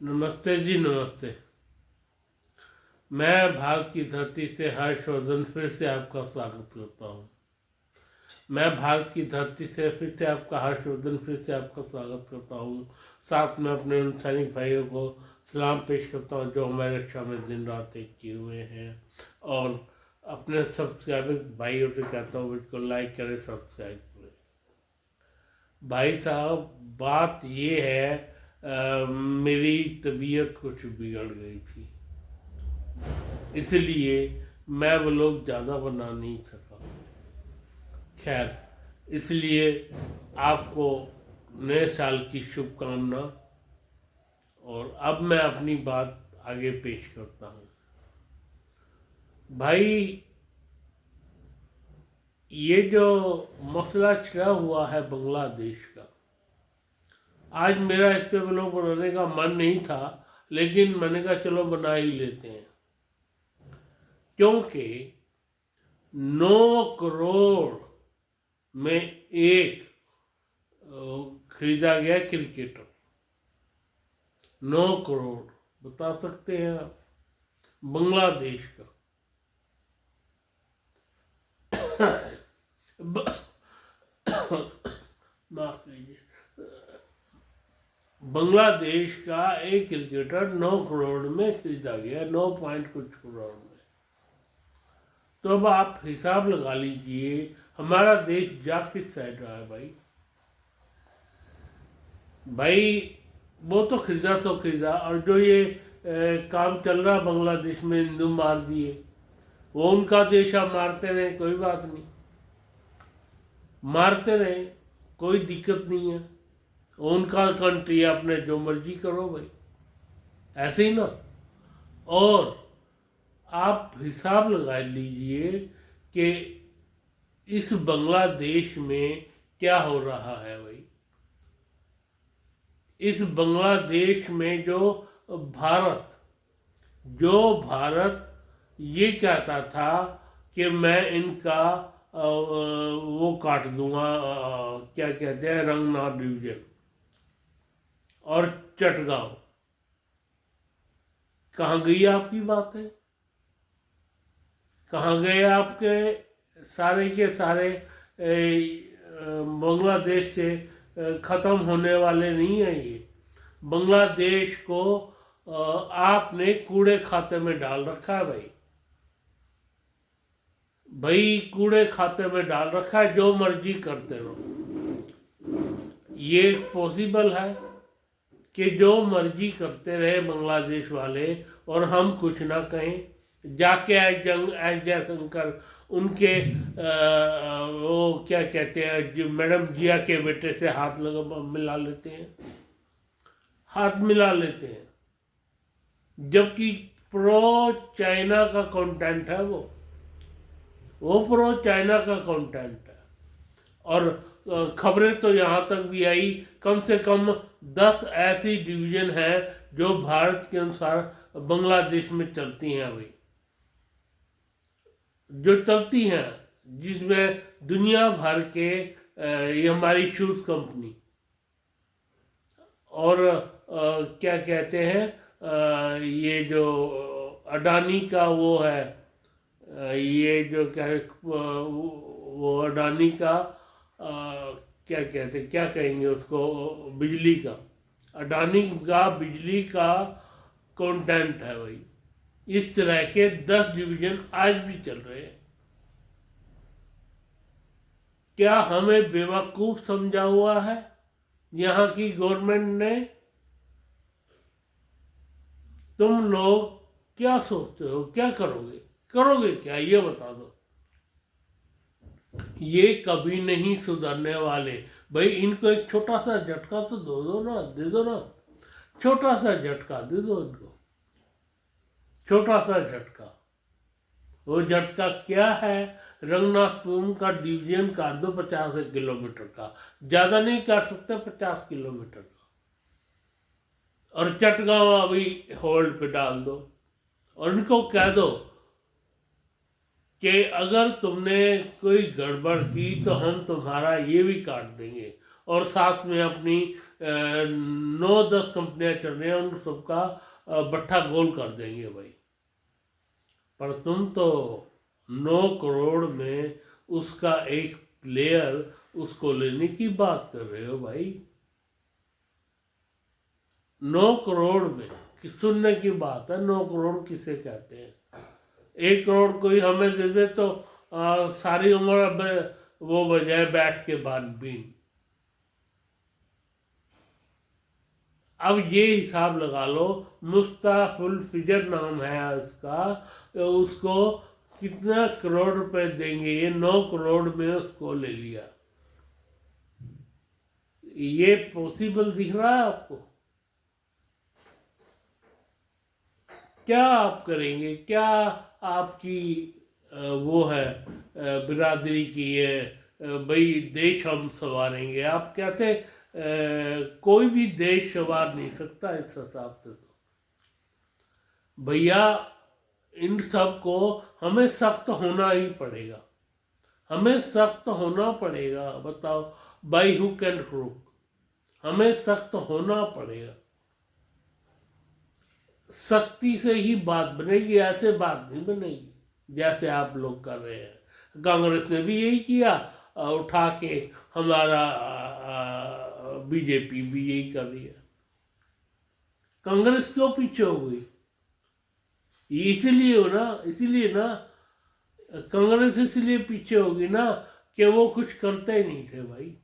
नमस्ते जी, नमस्ते। मैं भारत की धरती से हर्षवर्धन फिर से आपका स्वागत करता हूँ। मैं भारत की धरती से फिर से आपका हर्षवर्धन फिर से आपका स्वागत करता हूँ। साथ में अपने उन सैनिक भाइयों को सलाम पेश करता हूँ जो हमारी रक्षा में दिन रात एक किए हुए हैं, और अपने सब्सक्राइबर भाइयों से कहता हूँ वीडियो को लाइक करें, सब्सक्राइब करें। भाई साहब, बात ये है, मेरी तबीयत कुछ बिगड़ गई थी, इसलिए मैं व्लॉग ज़्यादा बना नहीं सका। खैर, इसलिए आपको नए साल की शुभकामना। और अब मैं अपनी बात आगे पेश करता हूँ। भाई, ये जो मसला छिड़ा हुआ है बांग्लादेश का, आज मेरा इस पे व्लॉग बनाने का मन नहीं था, लेकिन मैंने कहा चलो बना ही लेते हैं, क्योंकि 9 करोड़ में एक खरीदा गया क्रिकेटर। 9 करोड़, बता सकते हैं आप? बांग्लादेश का। माफ कीजिए, बांग्लादेश का एक क्रिकेटर 9 करोड़ में खरीदा गया, 9 पॉइंट कुछ करोड़ में। तो अब आप हिसाब लगा लीजिए, हमारा देश जा किस साइड रहा है भाई। वो तो खरीदा सो खरीदा, और जो ये काम चल रहा बांग्लादेश में, हिंदू मार दिए, वो उनका देश, आप मारते रहे, कोई बात नहीं, मारते रहे, कोई दिक्कत नहीं है, उनका कंट्री, अपने जो मर्जी करो भाई, ऐसे ही ना। और आप हिसाब लगा लीजिए कि इस बांग्लादेश में क्या हो रहा है भाई। इस बांग्लादेश में भारत ये कहता था कि मैं इनका वो काट दूंगा, क्या कहते हैं, रंगनाथ डिवीजन और चटगांव। कहाँ गई आपकी बात है? कहाँ गए आपके सारे के सारे? बांग्लादेश से ख़त्म होने वाले नहीं है ये। बांग्लादेश को आपने कूड़े खाते में डाल रखा है भाई, कूड़े खाते में डाल रखा है, जो मर्जी करते रहो। ये पॉसिबल है कि जो मर्जी करते रहे बांग्लादेश वाले और हम कुछ ना कहें? जाके एस जयशंकर उनके वो क्या कहते हैं, मैडम जिया के बेटे से हाथ मिला लेते हैं, हाथ मिला लेते हैं, जबकि प्रो चाइना का कंटेंट है वो प्रो चाइना का कंटेंट है। और खबरें तो यहाँ तक भी आई, कम से कम 10 ऐसी डिवीज़न हैं जो भारत के अनुसार बांग्लादेश में चलती हैं भाई, जो चलती हैं, जिसमें दुनिया भर के ये हमारी शूज़ कंपनी और क्या कहते हैं, ये जो अडानी का वो है, ये जो क्या है, वो अडानी का क्या कहते हैं, क्या कहेंगे उसको, बिजली का, अडानी का बिजली का कंटेंट है भाई। इस तरह के 10 डिवीजन आज भी चल रहे हैं। क्या हमें बेवकूफ समझा हुआ है यहाँ की गवर्नमेंट ने? तुम लोग क्या सोचते हो, क्या करोगे क्या, ये बता दो। ये कभी नहीं सुधरने वाले भाई। इनको एक छोटा सा झटका तो दे दो ना, छोटा सा झटका दे दो इनको, छोटा सा झटका। वो झटका क्या है? रंगनाथपुरम का डिवीजन काट दो 50 किलोमीटर का, ज़्यादा नहीं काट सकते, 50 किलोमीटर का, और चटगांव अभी होल्ड पे डाल दो, और इनको कह दो कि अगर तुमने कोई गड़बड़ की तो हम तुम्हारा ये भी काट देंगे, और साथ में अपनी 9-10 कंपनियां चल रही हैं, उन सबका बट्ठा गोल कर देंगे भाई। पर तुम तो 9 करोड़ में उसका एक प्लेयर उसको लेने की बात कर रहे हो भाई। 9 करोड़ में कि सुनने की बात है, 9 करोड़ किसे कहते हैं। 1 करोड़ कोई हमें दे दे तो सारी उम्र अब वो बजाय बैठ के बाद बीन। अब ये हिसाब लगा लो, मुस्ताफुल फिजर नाम है उसका, तो उसको कितना करोड़ रुपए देंगे, ये 9 करोड़ में उसको ले लिया। ये पॉसिबल दिख रहा है आपको? क्या आप करेंगे, क्या आपकी वो है बिरादरी की है भाई देश हम संवारेंगे? आप कैसे कोई भी देश संवार नहीं सकता इस हिसाब से। तो भैया इन सब को हमें सख्त होना ही पड़ेगा, हमें सख्त होना पड़ेगा। बताओ बाई हुक एंड क्रूक, हमें सख्त होना पड़ेगा। सख्ती से ही बात बनेगी, ऐसे बात नहीं बनेगी जैसे आप लोग कर रहे हैं। कांग्रेस ने भी यही किया, उठा के हमारा बीजेपी भी यही कर रही है। कांग्रेस क्यों पीछे हो गई? इसीलिए ना कांग्रेस इसलिए पीछे होगी ना कि वो कुछ करते ही नहीं थे भाई।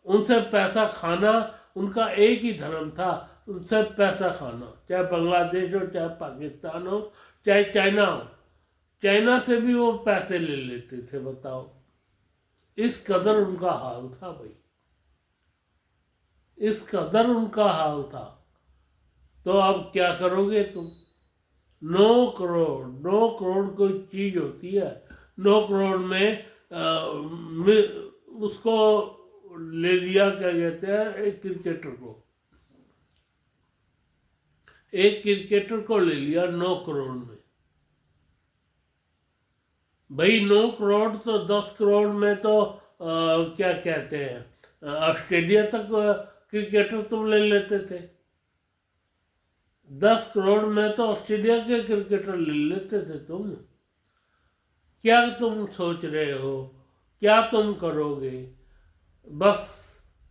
उनसे पैसा खाना उनका एक ही धर्म था, उनसे पैसा खाना, चाहे बांग्लादेश हो, चाहे पाकिस्तान हो, चाहे चाइना हो। चाइना से भी वो पैसे ले लेते थे। बताओ, इस कदर उनका हाल था भाई, इस कदर उनका हाल था। तो अब क्या करोगे तुम? 9 करोड़ कोई चीज होती है? 9 करोड़ में उसको ले लिया, क्या कहते हैं, एक क्रिकेटर को ले लिया 9 करोड़ में। भाई 9 करोड़ तो 10 करोड़ में तो क्या कहते हैं ऑस्ट्रेलिया तक क्रिकेटर तुम ले लेते थे। 10 करोड़ में तो ऑस्ट्रेलिया के क्रिकेटर ले लेते थे तुम। क्या तुम सोच रहे हो, क्या तुम करोगे? बस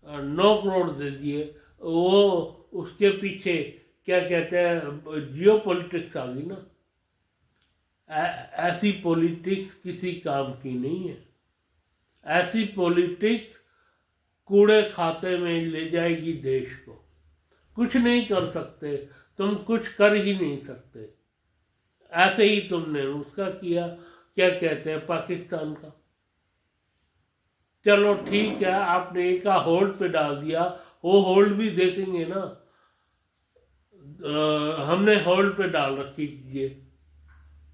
9 करोड़ दे दिए, वो उसके पीछे क्या कहते हैं जियो पॉलिटिक्स आ गई ना। ऐसी पॉलिटिक्स किसी काम की नहीं है। ऐसी पॉलिटिक्स कूड़े खाते में ले जाएगी देश को। कुछ नहीं कर सकते तुम, कुछ कर ही नहीं सकते। ऐसे ही तुमने उसका किया, क्या कहते हैं, पाकिस्तान का। चलो ठीक है, आपने एक होल्ड पे डाल दिया, वो होल्ड भी देखेंगे ना। हमने होल्ड पे डाल रखी ये,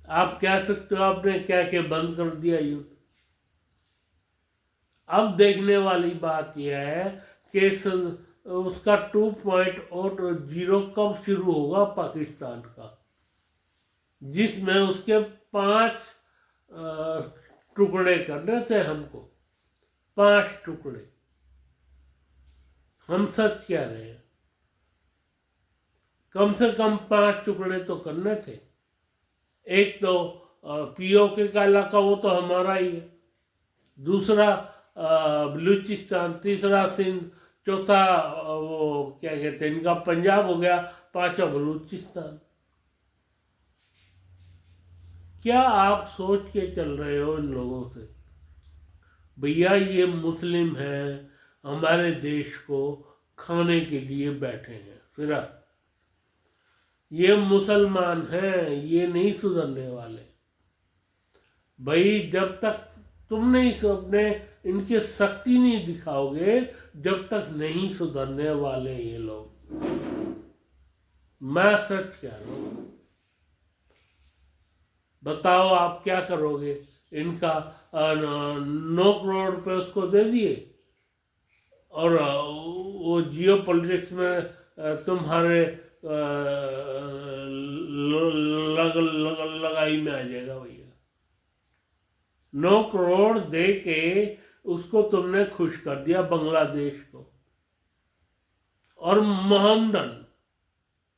आप कह सकते हो आपने क्या क्या बंद कर दिया युद्ध। अब देखने वाली बात यह है कि उसका 2.0 कब शुरू होगा पाकिस्तान का, जिसमें उसके 5 टुकड़े करने थे हमको। 5 टुकड़े। हम सच कह रहे हैं, कम से कम 5 टुकड़े तो करने थे। एक तो पीओके का इलाका, वो तो हमारा ही है। दूसरा बलूचिस्तान, तीसरा सिंध, चौथा वो क्या कहते हैं इनका पंजाब हो गया, 5वां बलूचिस्तान। क्या आप सोच के चल रहे हो इन लोगों से? भैया ये मुस्लिम हैं, हमारे देश को खाने के लिए बैठे हैं सिर्फ। ये मुसलमान हैं, ये नहीं सुधरने वाले भाई। जब तक तुम नहीं अपने इनके सख्ती नहीं दिखाओगे, जब तक नहीं सुधरने वाले ये लोग। मैं सच कह रहा हूं। बताओ आप क्या करोगे? इनका 9 करोड़ रुपए उसको दे दिए, और वो जियो पॉलिटिक्स में तुम्हारे लगाई में आ जाएगा भैया। 9 करोड़ दे के उसको तुमने खुश कर दिया, बांग्लादेश को। और मोहम्मडन,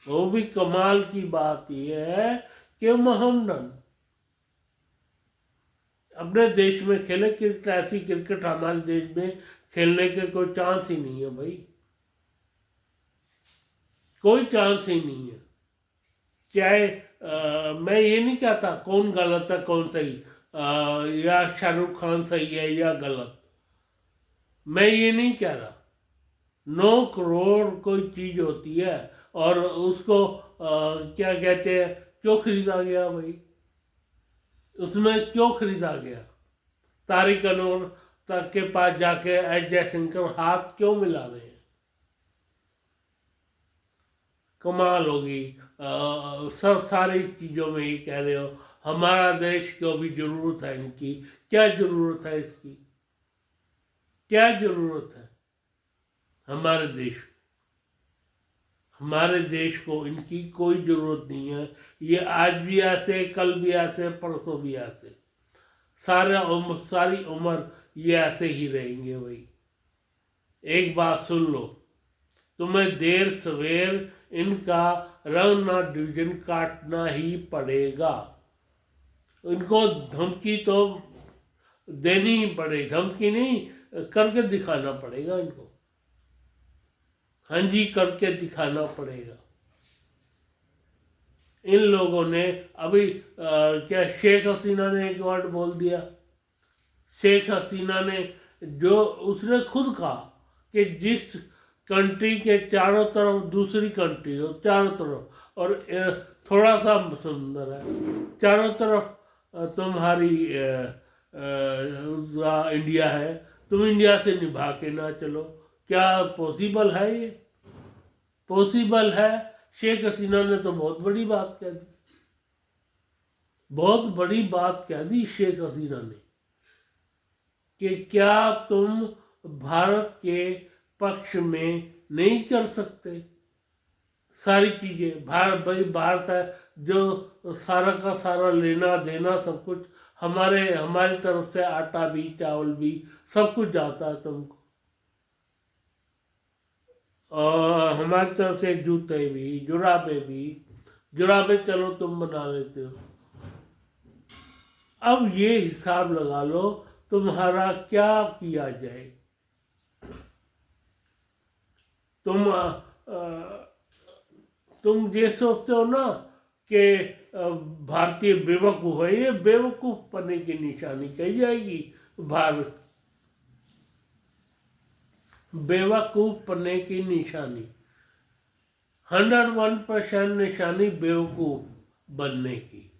वो भी कमाल की बात यह है कि मोहम्मडन अपने देश में खेले क्रिकेट। ऐसी क्रिकेट हमारे देश में खेलने के कोई चांस ही नहीं है भाई, कोई चांस ही नहीं है। चाहे मैं ये नहीं कहता कौन गलत है कौन सही, या शाहरुख खान सही है या गलत, मैं ये नहीं कह रहा। 9 करोड़ कोई चीज होती है और उसको क्या कहते हैं, क्यों खरीदा गया भाई, उसमें क्यों खरीदा गया? तारिक अनवर तक के पास जाके एस जयशंकर हाथ क्यों मिला रहे हैं? कमाल होगी। सब सारी चीज़ों में ही कह रहे हो हमारा देश को भी जरूरत है इनकी। क्या जरूरत है इसकी? क्या जरूरत है हमारे देश को? हमारे देश को इनकी कोई जरूरत नहीं है। ये आज भी ऐसे, कल भी ऐसे, परसों भी ऐसे, सारी उम्र ये ऐसे ही रहेंगे भाई। एक बात सुन लो, तुम्हें देर सवेर इनका रंगना डिवीजन काटना ही पड़ेगा। इनको धमकी तो देनी ही पड़ेगी, धमकी नहीं, करके दिखाना पड़ेगा इनको। हाँ जी, करके दिखाना पड़ेगा। इन लोगों ने अभी क्या शेख हसीना ने एक वर्ड बोल दिया। शेख हसीना ने जो उसने खुद कहा कि जिस कंट्री के चारों तरफ दूसरी कंट्री हो, चारों तरफ, और थोड़ा सा समुंदर है चारों तरफ, तुम्हारी इंडिया है, तुम इंडिया से निभा के ना चलो। क्या पॉसिबल है ये? पॉसिबल है? शेख हसीना ने तो बहुत बड़ी बात कह दी, बहुत बड़ी बात कह दी शेख हसीना ने कि क्या तुम भारत के पक्ष में नहीं कर सकते सारी चीज़ें? भारत है जो सारा का सारा लेना देना सब कुछ हमारी तरफ से, आटा भी चावल भी सब कुछ जाता है तुमको, और हमारी तरफ से जूते भी, जुराबे भी, जुराबे चलो तुम बना लेते हो। अब ये हिसाब लगा लो तुम्हारा क्या किया जाए। तुम ये सोचते हो ना कि भारतीय बेवकूफ़ है, ये बेवकूफ़ बनने की निशानी कही जाएगी। भारत बेवकूफ़ बनने की निशानी, 101% निशानी बेवकूफ़ बनने की,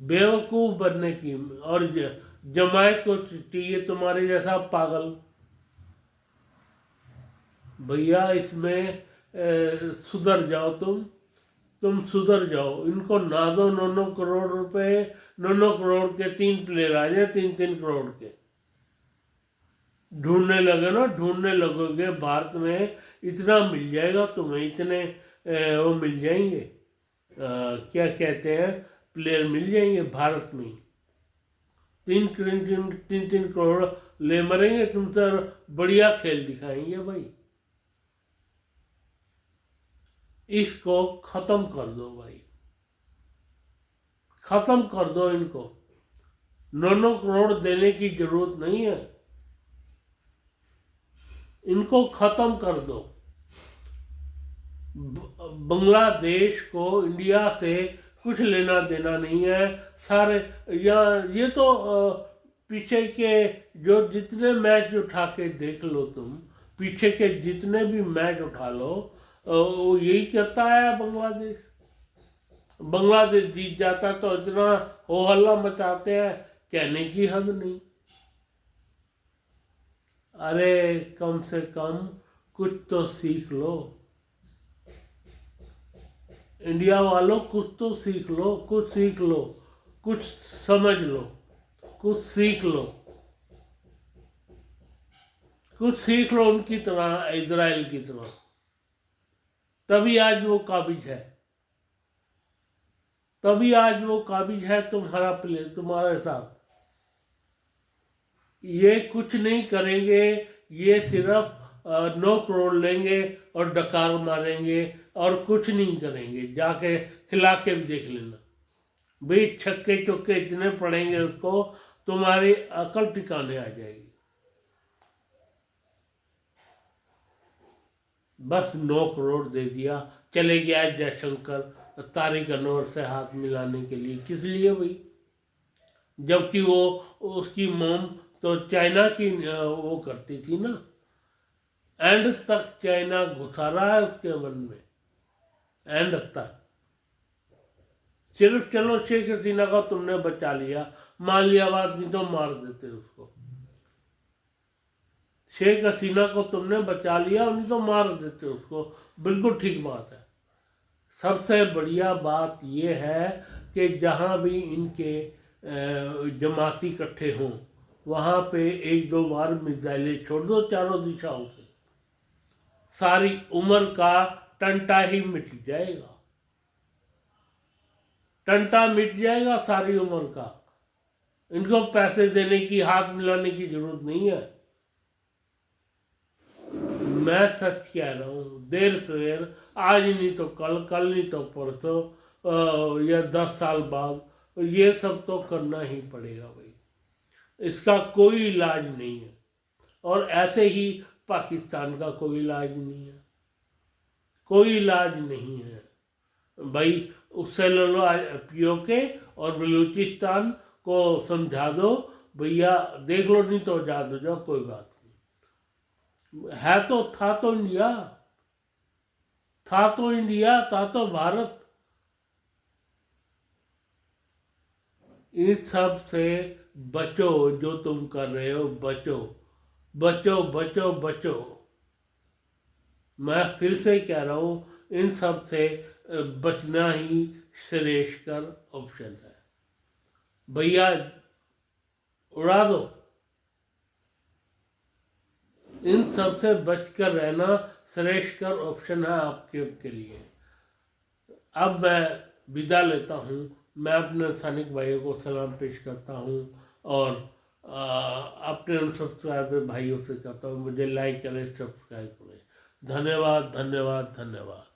बेवकूफ़ बनने की। और जमायत को चाहिए तुम्हारे जैसा पागल। भैया इसमें सुधर जाओ, तुम सुधर जाओ। इनको ना दो 9 करोड़ रुपए, 9 करोड़ के 3 प्लेयर आ जाए, 3 करोड़ के ढूंढने लगे ना, ढूंढने लगोगे भारत में इतना मिल जाएगा तुम्हें, इतने वो मिल जाएंगे, क्या कहते हैं, प्लेयर मिल जाएंगे भारत में। 3 करोड़ ले मरेंगे तुमसे, बढ़िया खेल दिखाएंगे भाई। इसको खत्म कर दो भाई, खत्म कर दो इनको। 9 करोड़ देने की जरूरत नहीं है, इनको खत्म कर दो। बांग्लादेश को इंडिया से कुछ लेना देना नहीं है। सारे ये तो पीछे के जो जितने मैच उठा के देख लो तुम, पीछे के जितने भी मैच उठा लो, वो यही कहता है बांग्लादेश जीत जाता तो इतना हो हल्ला मचाते हैं, कहने की हद नहीं। अरे कम से कम कुछ तो सीख लो इंडिया वालों, कुछ तो सीख लो, कुछ सीख लो, कुछ समझ लो, कुछ सीख लो, कुछ सीख लो उनकी तरह, इजराइल की तरह। तभी आज वो काबिज है, तभी आज वो काबिज है तुम्हारा प्लेयर, तुम्हारे साथ। ये कुछ नहीं करेंगे, ये सिर्फ 9 करोड़ लेंगे और डकार मारेंगे और कुछ नहीं करेंगे। जाके खिला के भी देख लेना भाई, छक्के चौके इतने पड़ेंगे उसको, तुम्हारी अकल ठिकाने आ जाएगी। बस 9 करोड़ दे दिया, चले गया जयशंकर तारिक अनवर से हाथ मिलाने के लिए। किस लिए भाई? जबकि वो उसकी मोम तो चाइना की वो करती थी ना। एंड तक चाइना घुसा रहा है उसके मन में, एंड तक। सिर्फ चलो शेख हसीना का तुमने बचा लिया, मान लिया बात, नहीं तो मार देते उसको। शेख हसीना को तुमने बचा लिया, नहीं तो मार देते उसको, बिल्कुल ठीक बात है। सबसे बढ़िया बात यह है कि जहाँ भी इनके जमाती इकट्ठे हों वहाँ पे 1-2 बार मिसाइलें छोड़ दो चारों दिशाओं से, सारी उम्र का टंटा ही मिट जाएगा। टंटा मिट जाएगा सारी उम्र का। इनको पैसे देने की, हाथ मिलाने की जरूरत नहीं है। मैं सच कह रहा हूँ, देर सवेर, आज नहीं तो कल, कल नहीं तो परसों, या 10 साल बाद ये सब तो करना ही पड़ेगा भाई। इसका कोई इलाज नहीं है। और ऐसे ही पाकिस्तान का कोई इलाज नहीं है, कोई इलाज नहीं है भाई। उससे ले लो POK और बलूचिस्तान को समझा दो भैया, देख लो, नहीं तो आजाद हो जाओ, कोई बात नहीं है। तो था तो इंडिया, था तो इंडिया, था तो भारत। इन सब से बचो, जो तुम कर रहे हो बचो, बचो बचो बचो। मैं फिर से कह रहा हूँ, इन सब से बचना ही श्रेष्ठकर ऑप्शन है भैया, उड़ा दो। इन सब से बचकर रहना श्रेष्ठकर ऑप्शन है आपके लिए। अब मैं विदा लेता हूँ। मैं अपने सैनिक भाइयों को सलाम पेश करता हूँ और अपने अनसब्सक्राइब भाइयों से कहता हूँ मुझे लाइक करें, सब्सक्राइब करें। धन्यवाद धन्यवाद धन्यवाद।